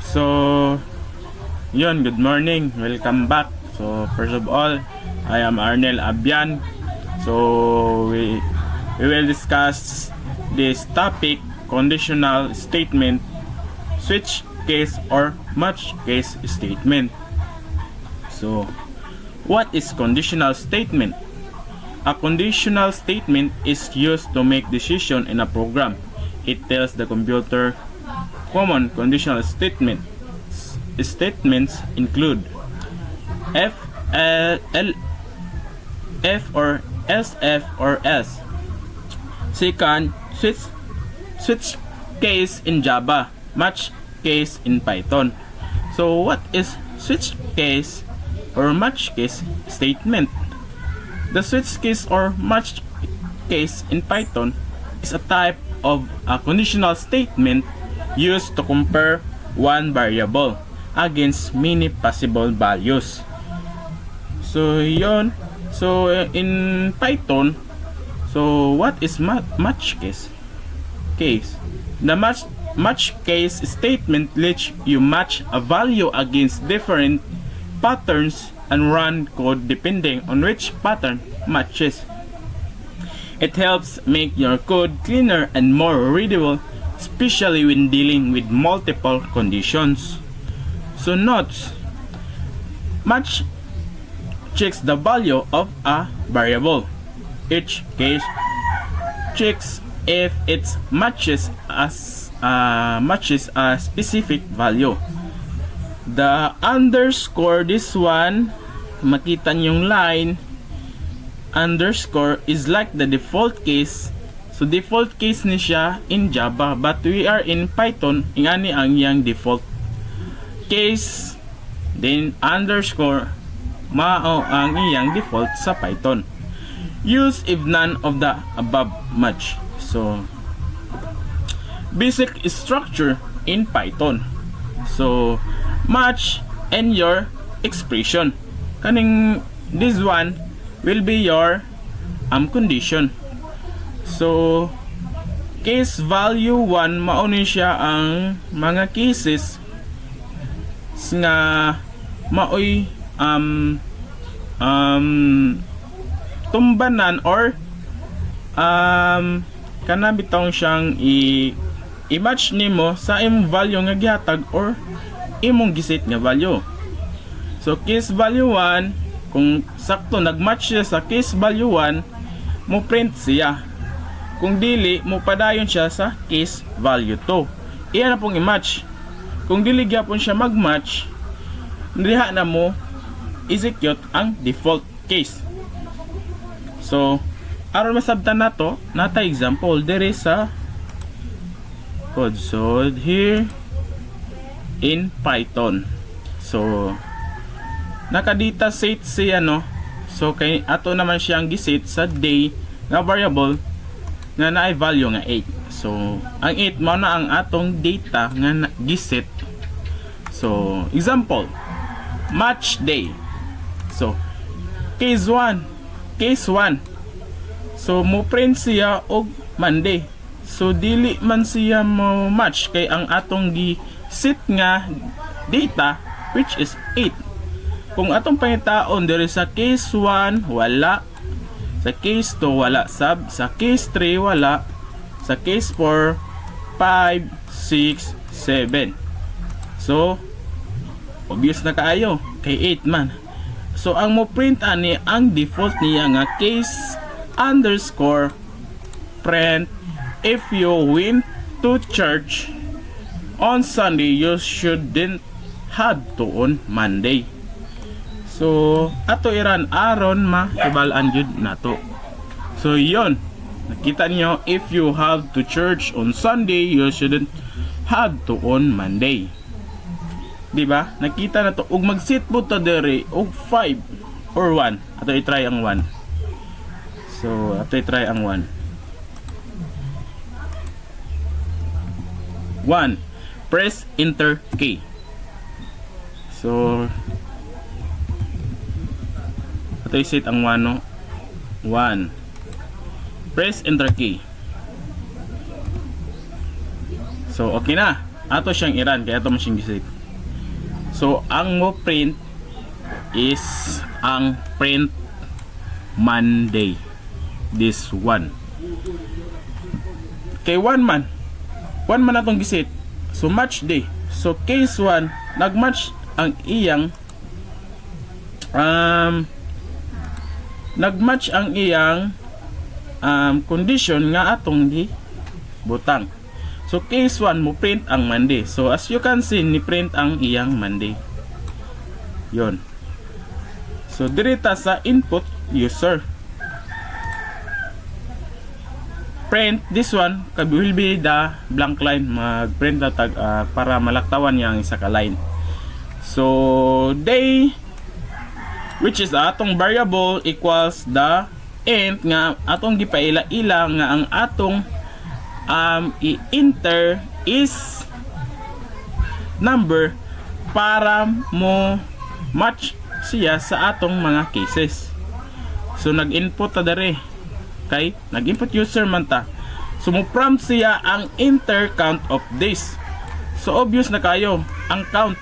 So, yun, good morning, welcome back. So, first of all, I am Arnel Abian. So, we will discuss this topic, conditional statement, switch case or match case statement. So, what is conditional statement? A conditional statement is used to make decision in a program. It tells the computer. Common conditional statements include F or else, F or else. Second, switch case in Java, match case in Python. So what is switch case or match case statement? The switch case or match case in Python is a type of a conditional statement used to compare one variable against many possible values. So yun. So in Python, so what is match case? The match case statement lets you match a value against different patterns and run code depending on which pattern matches. It helps make your code cleaner and more readable, especially when dealing with multiple conditions. So notes: match checks the value of a variable. Each case checks if it matches a specific value. The underscore, this one, makita niyong line, underscore is like the default case. So default case ni siya in Java, but we are in Python, ingani ang yang default case. Then underscore mao ang iyang default sa Python. Use if none of the above match. So basic structure in Python. So match and your expression. Kaning this one will be your condition. So case value 1 mauni siya ang mga cases nga maoy tumbanan or kana bitong siyang i-match nimo sa imong value nga gihatag or imong giset nga value. So case value 1, kung sakto nagmatch siya sa case value 1, mo print siya. Kung dili, mo padayon siya sa case value 2. Iyan na pong i-match. Kung dili gyapon siya mag-match, diha na mo execute ang default case. So aron masabtan nato, nata example dere sa code. So here in Python, so nakadata set siya, no? So kay ato naman siyang giset sa day nga variable nga naay value nga 8. So ang 8 mao na ang atong data nga giset. So example, match day. So case 1. So mo print siya og Monday. So dili man siya mo match kay ang atong giset nga data which is 8. Kung atong pangitaon diri sa case 1 wala, sa case 2 wala sab, sa case 3 wala, sa case 4 5 6 7. So obvious na kaayo kay 8 man. So ang mo print ani ang default niya nga case underscore print if you went to church on Sunday you shouldn't have to on Monday. So ato iran aron mahibalaan jud nato. So yon, nakita niyo, if you have to church on Sunday you shouldn't have to on Monday. Diba? Nakita na to. Ug mag-set po to dere og 5 or 1. Ato i-try ang 1. So ato i-try ang 1. 1. Press enter key. So ato i-set ang 1, no? 1. Press enter key. So okay na. Ato siyang iran kaya ato man siyang giset. So ang mo print is ang print Monday, this one. Kay one man atong gisit, so match day. So case 1 nagmatch ang iyang nagmatch ang iyang condition nga atong gi butang. So case 1 mo print ang Monday. So as you can see, ni print ang iyang Monday. Yon. So direta sa input user, print this one will be the blank line. Mag-print na tag para malaktawan niya ang isa ka line. So day, which is atong variable, equals the int nga atong gipaila-ila nga ang atong i-enter is number para mo match siya sa atong mga cases. So nag-input ta dere kay nag-input user man ta. So mo prompt siya ang enter count of days. So obvious na kayo ang count,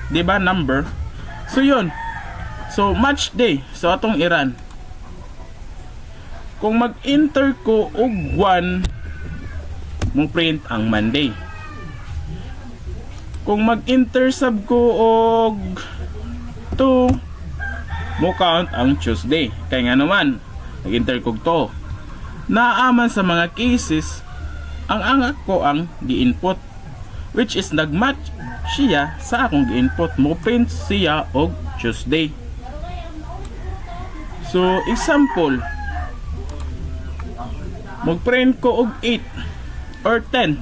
di ba, number. So yun. So match day. So atong iran. Kung mag-enter ko og 1, mo print ang Monday. Kung mag-enter sub ko og 2, mo count ang Tuesday. Kaya nga naman nag-enter ko to, naaman sa mga cases ang ako ang gi-input, which is nagmatch siya sa akong gi-input. Mo print siya og Tuesday. So example, mag-print ko og 8 or 10.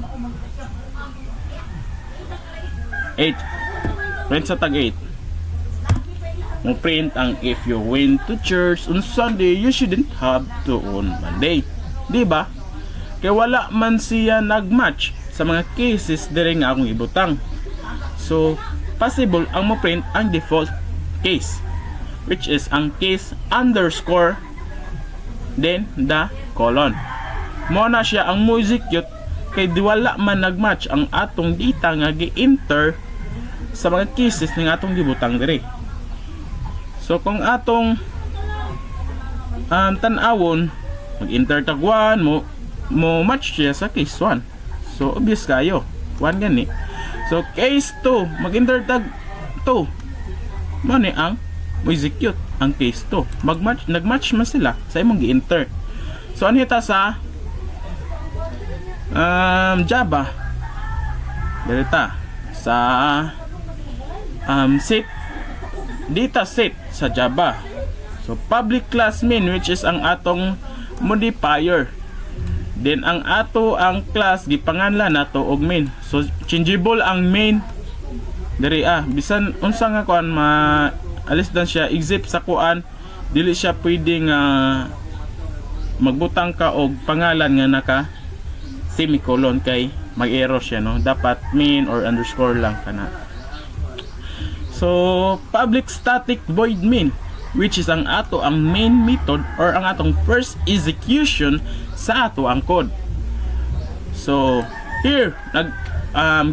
8. Print sa tag 8. Mo print ang if you went to church on Sunday, you shouldn't have to on Monday. Diba? Kaya wala man siya nagmatch sa mga cases dire nga akong ibutang. So possible ang mo print ang default case, which is ang case underscore then the colon. Mo na siya ang mo execute kay di wala man nagmatch ang atong data nga gi-enter sa mga cases ng atong gibutang dire. So kung atong tan-awon, mag-enter tag 1, mo match siya sa case 1. So obvious kayo, 1 gani. So case 2, mag-enter tag 2, mo ni ang mo execute ang case 2. Nagmatch man sila sa imong gi-enter. So ano ita sa Java, direta sa set data set sa Java. So public class main, which is ang atong modifier. Then ang ato ang class gipanganlan nato og main. So changeable ang main diri bisan unsa nga kuan alis dan siya except sa kuan, dili siya pwedeng magbutang ka og pangalan nga naka semicolon kay mag-error siya, no. Dapat main or underscore lang kana. So public static void main, which is ang ato ang main method or ang atong first execution sa ato ang code. So here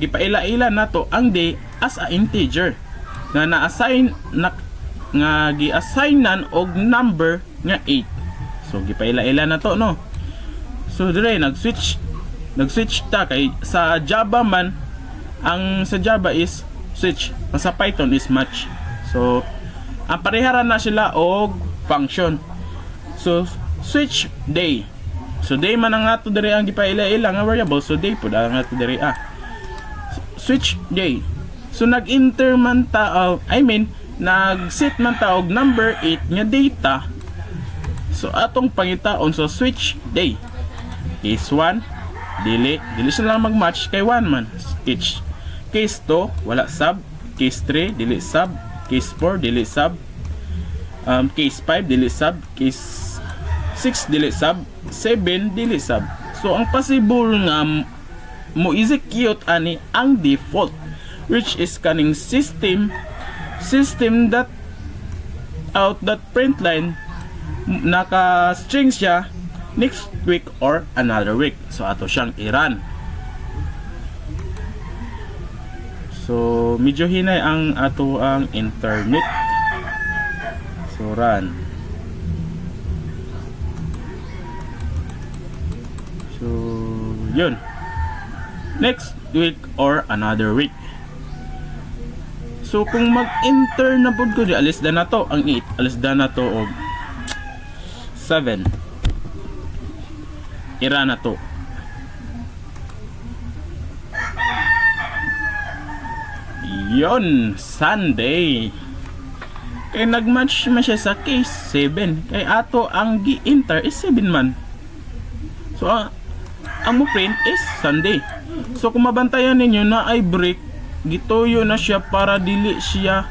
gipaila-ila nato ang day as a integer nga na-assign nga gi-assignan og number nga 8. So gipaila-ila nato, no. So dire nag-switch ta kay sa Java man, ang sa Java is switch, sa Python is match. So ang pareharan na sila og function. So switch day. So day man ang ato diri ang gipaila-ila nga variable. So day pud ang ato diri switch day. So nag-enter man ta nag-set man ta og number 8 nga data. So atong pangitaon so switch day. Case 1 dili siya lang mag-match kay 1 man each. Case 2 wala sub. Case 3 dili sub. Case 4 dili sub. Case 5 dili sub. Case 6 dili sub. 7 dili sub. So ang possible nga mo execute ani ang default, which is kaning system that out that print line naka string siya next week or another week. So ato siyang i-run. So So medyo hinay ang ato ang internet. So run. So yun. Next week or another week. So kung mag-enter na pod ko di alis da na to ang 8, alis da na to og 7. Ira na to. Yon, Sunday. Kay nagmatch man siya sa case 7. Kay ato ang gi-enter is 7 man. So ang mo print is Sunday. So kung mabantayan ninyo na ay break, gituyo na siya para dili siya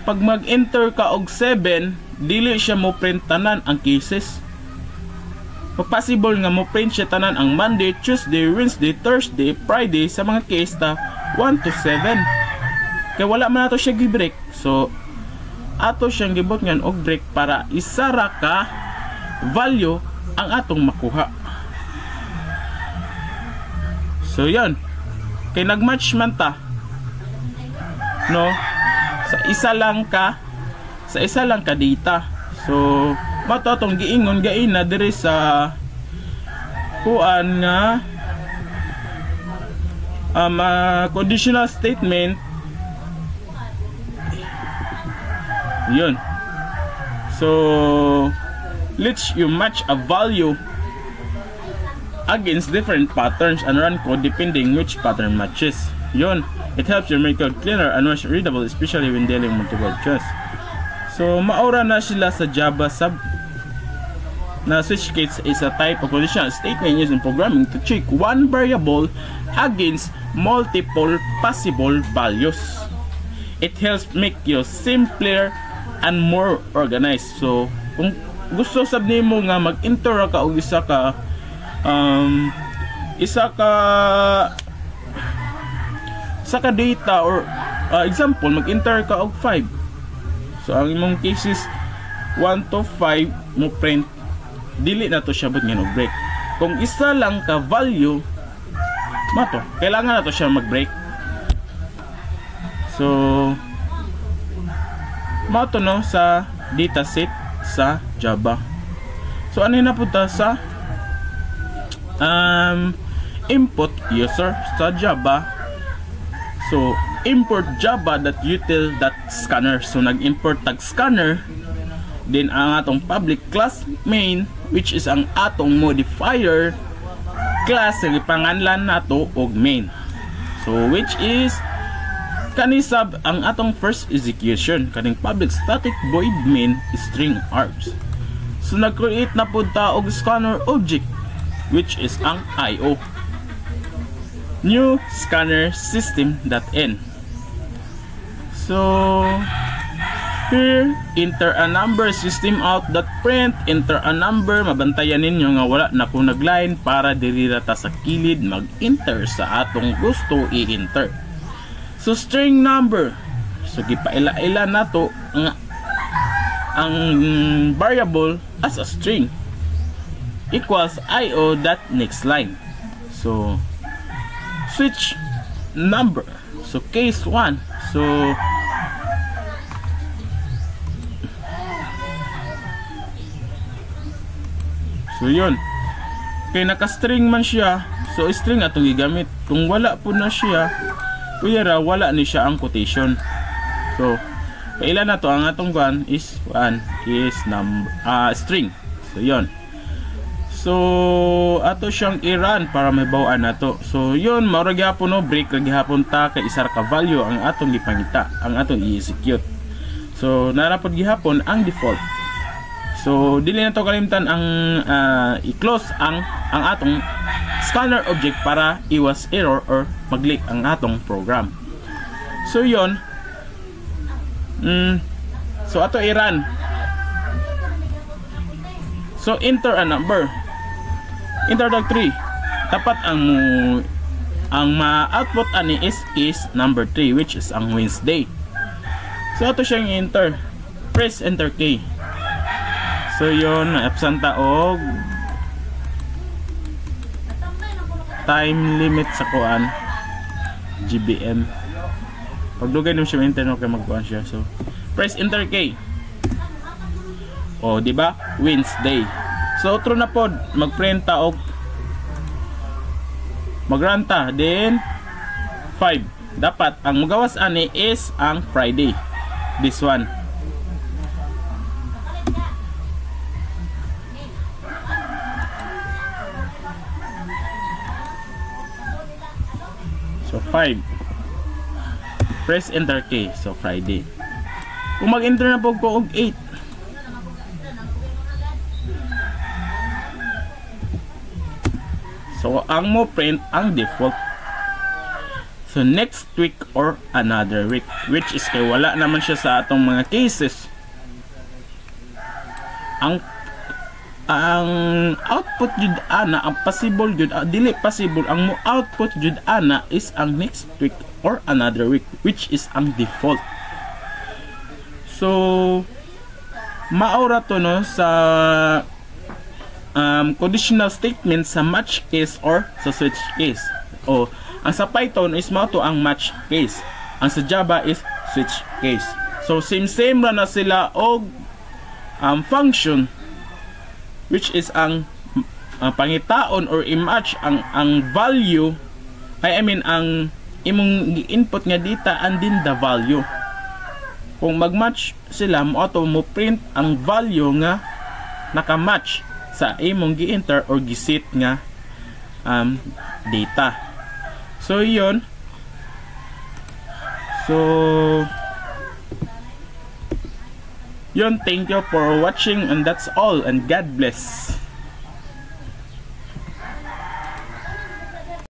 pag mag-enter ka og 7, dili siya mo print tanan ang cases. Possible nga mo print siya tanan ang Monday, Tuesday, Wednesday, Thursday, Friday sa mga case ta 1 to 7. Kaya wala man ato siya gi-break. So ato siyang gibot ngan og break para isara ka value ang atong makuha. So yan. Kay nagmatch man ta. No? Sa isa lang ka data. So mato atong giingon gain na diri sa kuan nga conditional statement. Yun. So let's you match a value against different patterns and run code depending which pattern matches. Yun. It helps your make code cleaner and more readable, especially when dealing multiple choice. So maura na sila sa Java sub. Na switch case is a type of conditional statement used in programming to check one variable against multiple possible values. It helps make you simpler and more organized. So kung gusto sab nimo nga mag-enter ka og isa ka data or example mag-enter ka og 5. So ang imong cases 1 to 5 mo print, dili na to siya bot nga break. Kung isa lang ka value mato, kailangan na to siya mag-break. So mato no sa dataset sa Java. So ano na punta sa input user sa Java. So import java.util.scanner. So nag-import tag scanner, then ang atong public class main, which is ang atong modifier class nga panganlan nato og main. So which is kani sub ang atong first execution kaning public static void main string args. So nag-create na pud ta og scanner object, which is ang IO. New scanner system.n. So here enter a number system out.print, enter a number. Mabantayan ninyo nga wala na ko nagline para diri ta sa kilid mag-enter sa atong gusto i-enter. So string number. So gipaila-ila nato ang variable as a string equals io.next line. So switch number. So case 1. So yun. Kaya naka-string man siya, so string atong gigamit. Kung wala po na siya, kuyara wala ni siya ang quotation. So kailan na to ang atong one is number string. So yun. So ato siyang i-run para may bawaan nato. So yun, mao gyapon no, break ra gihapon ta kay isa ka value ang atong gipangita, ang atong i-execute. So narapod gihapon ang default. So dili na to kalimtan ang i-close ang atong scanner object para iwas error or mag-leak ang atong program. So yun. So ato i-run. So enter a number. Enter tag 3. Tapat ang ma-output ani is number 3, which is ang Wednesday. So ato siyang enter. Press enter key. So yun, na-absent ta og time limit sa kuan GBM. Pagdugay nimo siya enter no kay magkuan siya. So press enter key. O di ba? Wednesday. So outro na pod, magprint ta og magranta then 5. Dapat ang magawas ani is ang Friday. This one. So 5. Press enter key. So Friday. Kung mag-enter na po ko og 8. So ang mo print ang default. So next week or another week, which is kay wala naman siya sa atong mga cases. Ang output jud ana, ang possible jud dili possible, ang mo output jud ana is ang next week or another week, which is ang default. So maura to no sa conditional statement sa match case or sa switch case. O ang sa Python is mao to ang match case, ang sa Java is switch case. So same ra na sila og function, which is ang pangitaon or i-match ang value, I mean ang imong input nga data and din the value. Kung mag-match sila, mo auto mo print ang value nga naka-match sa imong gi-enter or gi-set nga data. So yun. So yun, thank you for watching and that's all, and God bless.